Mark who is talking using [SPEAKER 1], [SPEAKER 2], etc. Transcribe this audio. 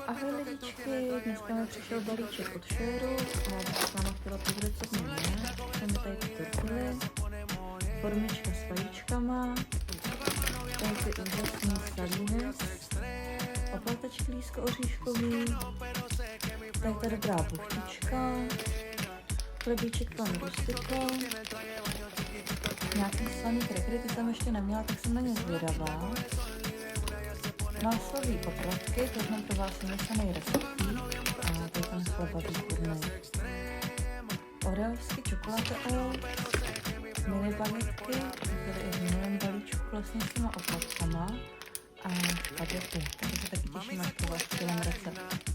[SPEAKER 1] Ahoj lidičky, dneska mi přišel balíček od Šéru a já bych s váma chtěla podělit, co v něm je. Jsou mi tady ty tortily, formička s vajíčkama, tady ty úžasný salíny, oplatečky lísko-oříškový, tady ta dobrá buchtička, chlebíček pan Rustika, nějaký slaný krekry, ty jsem ještě neměla, tak jsem na ně zvědavá. Máslový poplatky, to znamená pro vás vynesený receptí a to je ten chleba výborný. Oreovský čokoládové, mini bagetky, které i v minulém balíčku vlastně s těma oplatkama a špagety, takže se taky těším, až pro vás přidám recept.